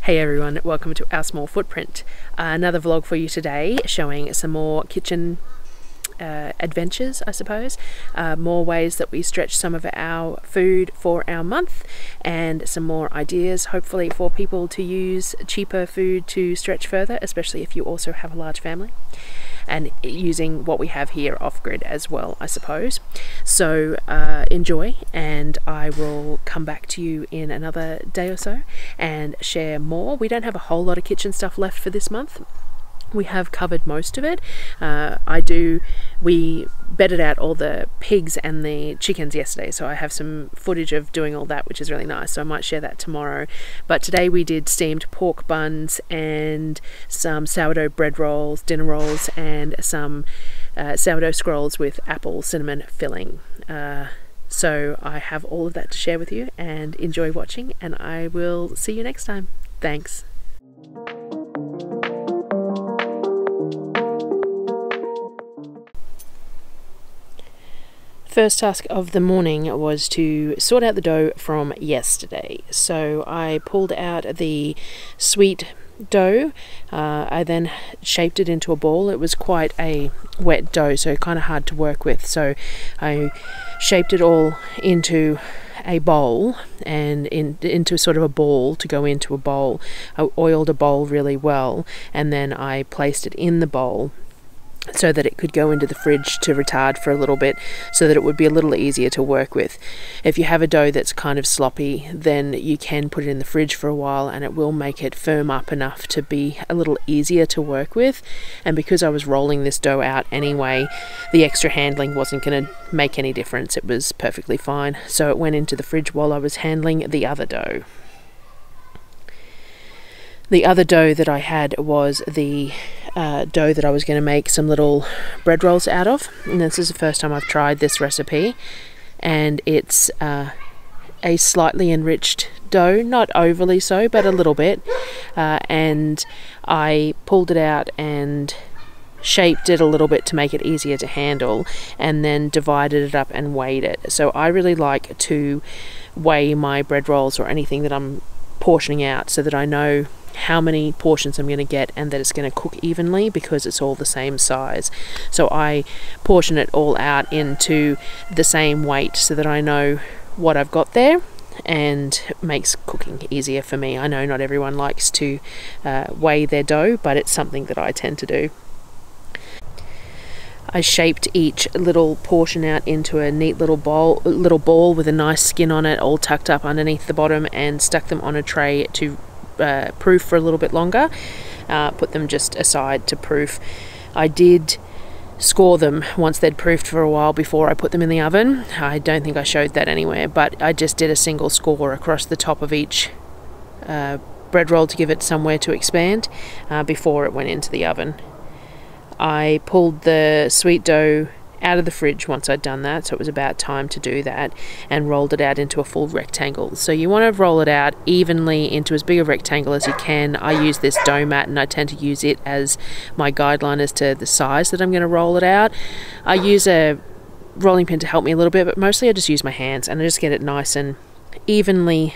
Hey everyone, welcome to our small footprint. Another vlog for you today showing some more kitchen adventures, I suppose. More ways that we stretch some of our food for our month, and some more ideas hopefully for people to use cheaper food to stretch further, especially if you also have a large family, and using what we have here off-grid as well, I suppose. So enjoy, and I will come back to you in another day or so and share more. We don't have a whole lot of kitchen stuff left for this month. We have covered most of it. We bedded out all the pigs and the chickens yesterday, so I have some footage of doing all that, which is really nice, so I might share that tomorrow. But today we did steamed pork buns and some sourdough bread rolls, dinner rolls, and some sourdough scrolls with apple cinnamon filling. So I have all of that to share with you, and enjoy watching, and I will see you next time. Thanks. First task of the morning was to sort out the dough from yesterday. So I pulled out the sweet dough. I then shaped it into a ball. It was quite a wet dough, so kind of hard to work with. So I shaped it all into a bowl and into sort of a ball to go into a bowl. I oiled a bowl really well, and then I placed it in the bowl so that it could go into the fridge to retard for a little bit, so that it would be a little easier to work with. If you have a dough that's kind of sloppy, then you can put it in the fridge for a while and it will make it firm up enough to be a little easier to work with. And because I was rolling this dough out anyway, the extra handling wasn't going to make any difference. It was perfectly fine. So it went into the fridge while I was handling the other dough. The other dough that I had was the dough that I was going to make some little bread rolls out of, and this is the first time I've tried this recipe, and it's a slightly enriched dough, not overly so, but a little bit, and I pulled it out and shaped it a little bit to make it easier to handle, and then divided it up and weighed it. So I really like to weigh my bread rolls or anything that I'm portioning out, so that I know how many portions I'm going to get and that it's going to cook evenly, because it's all the same size. So I portion it all out into the same weight so that I know what I've got there, and it makes cooking easier for me. I know not everyone likes to weigh their dough, but it's something that I tend to do. I shaped each little portion out into a neat little ball with a nice skin on it, all tucked up underneath the bottom, and stuck them on a tray to proof for a little bit longer. Put them just aside to proof. I did score them once they'd proofed for a while before I put them in the oven. I don't think I showed that anywhere, but I just did a single score across the top of each bread roll to give it somewhere to expand before it went into the oven. I pulled the sweet dough out of the fridge once I'd done that, so it was about time to do that, and rolled it out into a full rectangle. So you want to roll it out evenly into as big a rectangle as you can. I use this dough mat, and I tend to use it as my guideline as to the size that I'm going to roll it out. I use a rolling pin to help me a little bit, but mostly I just use my hands, and I just get it nice and even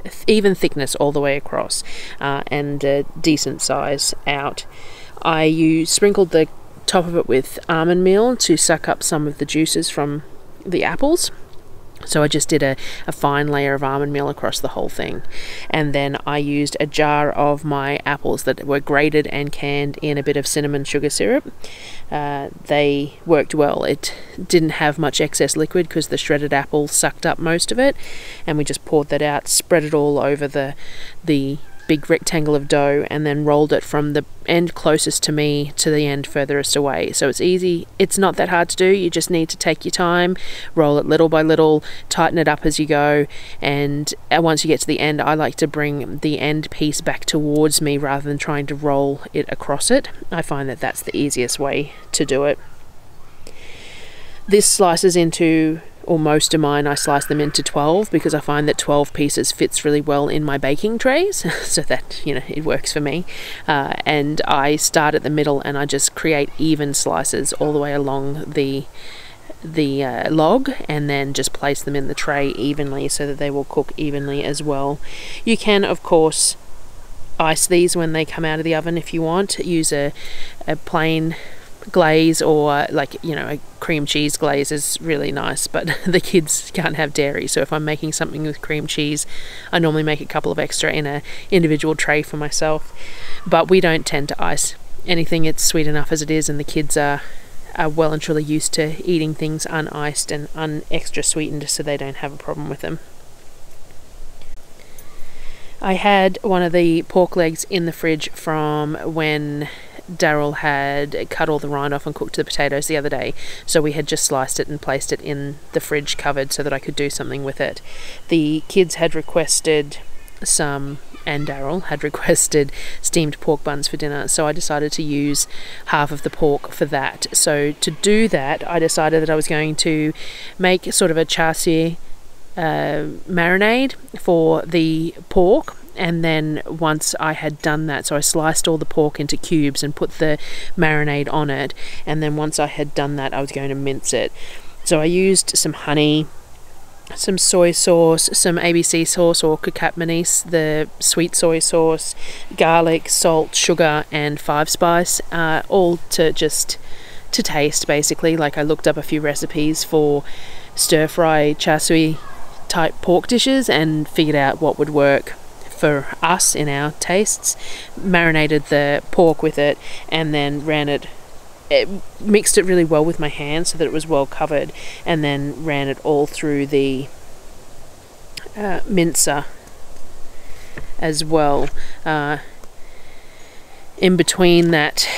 thickness all the way across, and a decent size out. I sprinkled the top of it with almond meal to suck up some of the juices from the apples. So I just did a fine layer of almond meal across the whole thing. And then I used a jar of my apples that were grated and canned in a bit of cinnamon sugar syrup. They worked well. It didn't have much excess liquid because the shredded apple sucked up most of it. And we just poured that out, spread it all over the big rectangle of dough, and then rolled it from the end closest to me to the end furthest away. So it's easy. It's not that hard to do. You just need to take your time, roll it little by little, tighten it up as you go, and once you get to the end, I like to bring the end piece back towards me rather than trying to roll it across it. I find that that's the easiest way to do it. This slices into, or most of mine, I slice them into 12, because I find that 12 pieces fits really well in my baking trays, so that, you know, it works for me. And I start at the middle, and I just create even slices all the way along the log, and then just place them in the tray evenly so that they will cook evenly as well. You can, of course, ice these when they come out of the oven if you want. Use a plain glaze, or like, you know, a cream cheese glaze is really nice, but the kids can't have dairy, so if I'm making something with cream cheese, I normally make a couple of extra in a individual tray for myself. But we don't tend to ice anything. It's sweet enough as it is, and the kids are well and truly used to eating things uniced and extra sweetened, so they don't have a problem with them. I had one of the pork legs in the fridge from when Darryl had cut all the rind off and cooked the potatoes the other day, so we had just sliced it and placed it in the fridge covered so that I could do something with it. The kids had requested some, and Darryl had requested steamed pork buns for dinner, so I decided to use half of the pork for that. So to do that, I decided that I was going to make sort of a char siu marinade for the pork, and then once I had done that, so I sliced all the pork into cubes and put the marinade on it, and then once I had done that, I was going to mince it. So I used some honey, some soy sauce, some ABC sauce or Kavik Manis, the sweet soy sauce, garlic, salt, sugar, and 5-spice, all to taste, basically. Like, I looked up a few recipes for stir-fry char siu type pork dishes and figured out what would work for us in our tastes. Marinated the pork with it, and then mixed it really well with my hand so that it was well covered, and then ran it all through the mincer as well. In between that,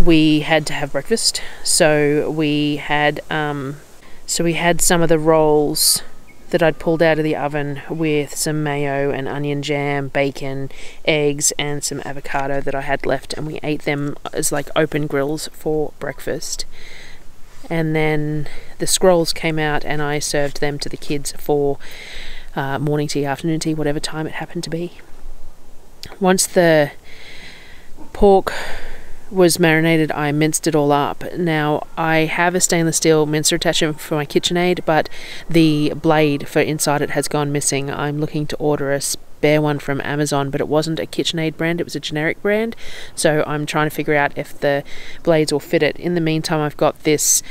we had to have breakfast, so we had some of the rolls that I'd pulled out of the oven with some mayo and onion jam, bacon, eggs, and some avocado that I had left, and we ate them as like open grills for breakfast. And then the scrolls came out and I served them to the kids for morning tea, afternoon tea, whatever time it happened to be. Once the pork was marinated, I minced it all up. Now, I have a stainless steel mincer attachment for my KitchenAid, but the blade for inside it has gone missing. I'm looking to order a spare one from Amazon, but it wasn't a KitchenAid brand, it was a generic brand, so I'm trying to figure out if the blades will fit it. In the meantime, I've got this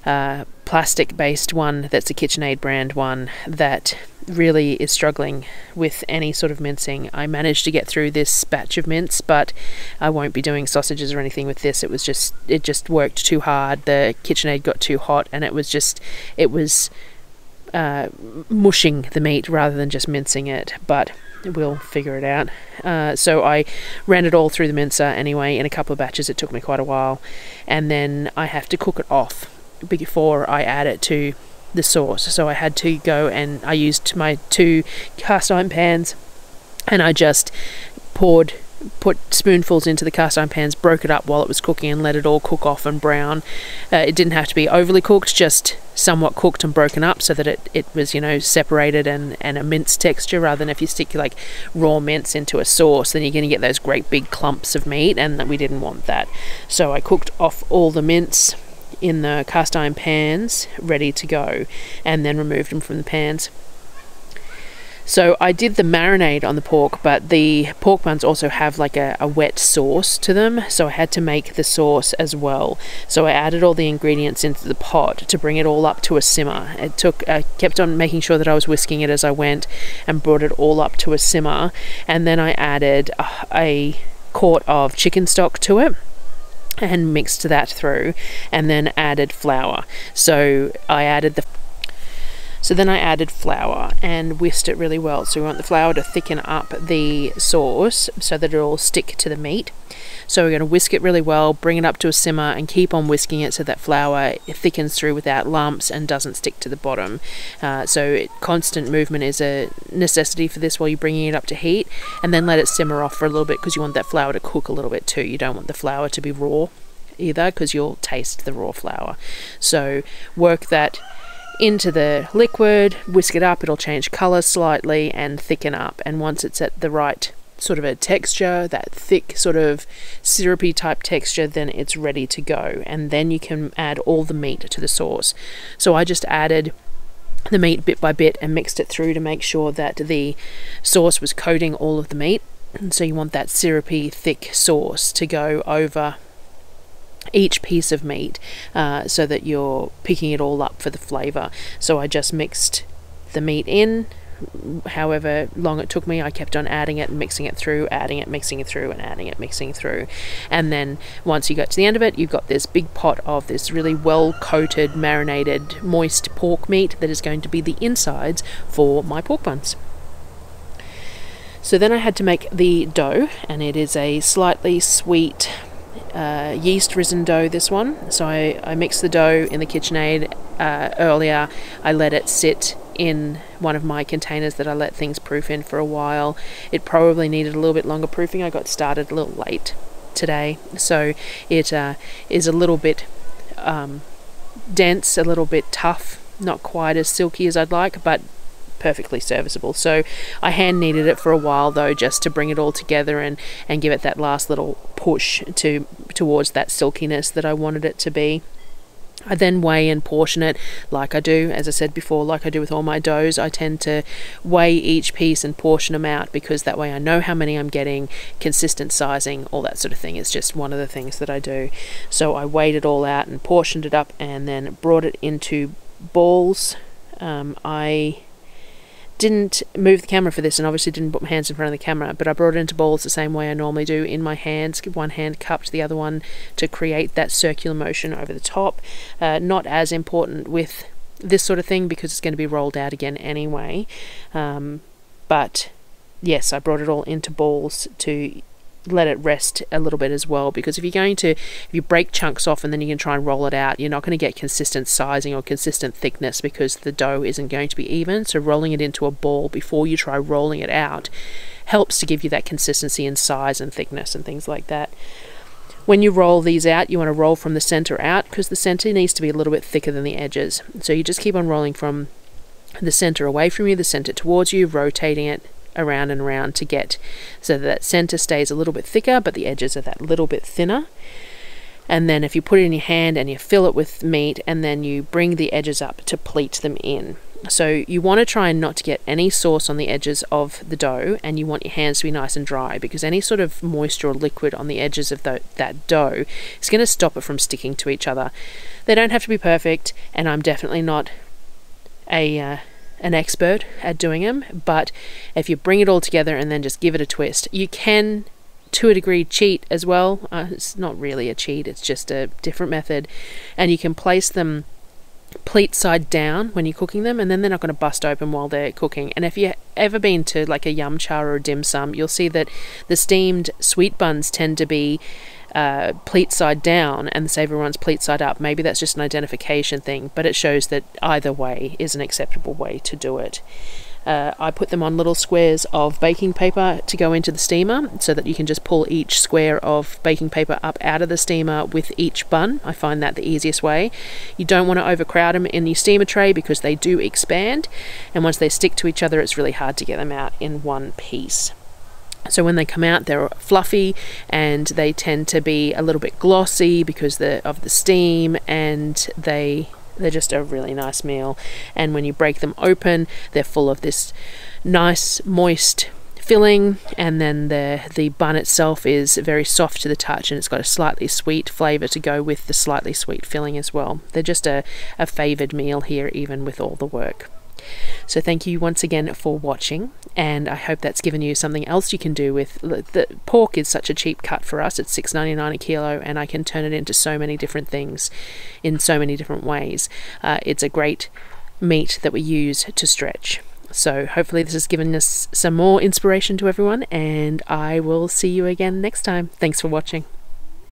plastic based one that's a KitchenAid brand one that really is struggling with any sort of mincing. I managed to get through this batch of mince, but I won't be doing sausages or anything with this. It just worked too hard. The KitchenAid got too hot, and it was mushing the meat rather than just mincing it, but we'll figure it out. So I ran it all through the mincer anyway in a couple of batches. It took me quite a while, and then I have to cook it off before I add it to the sauce. So I had to go and I used my 2 cast iron pans, and I just put spoonfuls into the cast iron pans, broke it up while it was cooking, and let it all cook off and brown. It didn't have to be overly cooked, just somewhat cooked and broken up so that it was, you know, separated and a mince texture, rather than if you stick like raw mince into a sauce, then you're going to get those great big clumps of meat, and we didn't want that. So I cooked off all the mince in the cast iron pans ready to go, and then removed them from the pans. So I did the marinade on the pork, but the pork buns also have like a wet sauce to them, so I had to make the sauce as well. So I added all the ingredients into the pot to bring it all up to a simmer. I kept on making sure that I was whisking it as I went and brought it all up to a simmer, and then I added a quart of chicken stock to it and mixed that through, and then added flour. So then I added flour and whisked it really well. So we want the flour to thicken up the sauce so that it'll stick to the meat. So we're going to whisk it really well, bring it up to a simmer, and keep on whisking it so that flour thickens through without lumps and doesn't stick to the bottom. So constant movement is a necessity for this while you're bringing it up to heat, and then let it simmer off for a little bit because you want that flour to cook a little bit too. You don't want the flour to be raw either because you'll taste the raw flour. So work that into the liquid, whisk it up, it'll change colour slightly and thicken up, and once it's at the right sort of a texture, that thick sort of syrupy type texture, then it's ready to go, and then you can add all the meat to the sauce. So I just added the meat bit by bit and mixed it through to make sure that the sauce was coating all of the meat. And so you want that syrupy, thick sauce to go over each piece of meat, so that you're picking it all up for the flavour. So I just mixed the meat in. However long it took me, I kept on adding it and mixing it through, adding it, mixing it through, and adding it, mixing it through. And then once you get to the end of it, you've got this big pot of this really well coated, marinated, moist pork meat that is going to be the insides for my pork buns. So then I had to make the dough, and it is a slightly sweet yeast risen dough, this one. So I mixed the dough in the KitchenAid earlier. I let it sit in one of my containers that I let things proof in for a while. It probably needed a little bit longer proofing. I got started a little late today, so it is a little bit dense, a little bit tough, not quite as silky as I'd like, but perfectly serviceable. So I hand kneaded it for a while though, just to bring it all together and give it that last little push towards that silkiness that I wanted it to be. I then weigh and portion it like I do, as I said before, like I do with all my doughs. I tend to weigh each piece and portion them out, because that way I know how many I'm getting, consistent sizing, all that sort of thing. It's just one of the things that I do. So I weighed it all out and portioned it up, and then brought it into balls. I didn't move the camera for this, and obviously didn't put my hands in front of the camera, but I brought it into balls the same way I normally do, in my hands, one hand cupped, the other one to create that circular motion over the top. Not as important with this sort of thing, because it's going to be rolled out again anyway, but yes, I brought it all into balls to let it rest a little bit as well, because if you break chunks off and then you can try and roll it out, you're not going to get consistent sizing or consistent thickness, because the dough isn't going to be even. So rolling it into a ball before you try rolling it out helps to give you that consistency in size and thickness and things like that. When you roll these out, you want to roll from the center out, because the center needs to be a little bit thicker than the edges. So you just keep on rolling from the center away from you, the center towards you, rotating it around and around to get so that center stays a little bit thicker, but the edges are that little bit thinner. And then if you put it in your hand and you fill it with meat, and then you bring the edges up to pleat them in. So you want to try and not to get any sauce on the edges of the dough, and you want your hands to be nice and dry, because any sort of moisture or liquid on the edges of that dough is going to stop it from sticking to each other. They don't have to be perfect, and I'm definitely not an expert at doing them, but if you bring it all together and then just give it a twist, you can to a degree cheat as well. It's not really a cheat, it's just a different method, and you can place them pleat side down when you're cooking them, and then they're not going to bust open while they're cooking. And if you've ever been to like a yum cha or a dim sum, you'll see that the steamed sweet buns tend to be pleat side down and the savoury ones pleat side up. Maybe that's just an identification thing, but it shows that either way is an acceptable way to do it. I put them on little squares of baking paper to go into the steamer, so that you can just pull each square of baking paper up out of the steamer with each bun. I find that the easiest way. You don't want to overcrowd them in your steamer tray, because they do expand, and once they stick to each other, it's really hard to get them out in one piece. So when they come out, they're fluffy, and they tend to be a little bit glossy because of the steam, and they're just a really nice meal. And when you break them open, they're full of this nice moist filling, and then the bun itself is very soft to the touch, and it's got a slightly sweet flavour to go with the slightly sweet filling as well. They're just a favoured meal here, even with all the work. So thank you once again for watching, and I hope that's given you something else you can do with the pork. Is such a cheap cut for us. It's $6.99 a kilo, and I can turn it into so many different things in so many different ways. It's a great meat that we use to stretch. So hopefully this has given us some more inspiration to everyone, and I will see you again next time. Thanks for watching.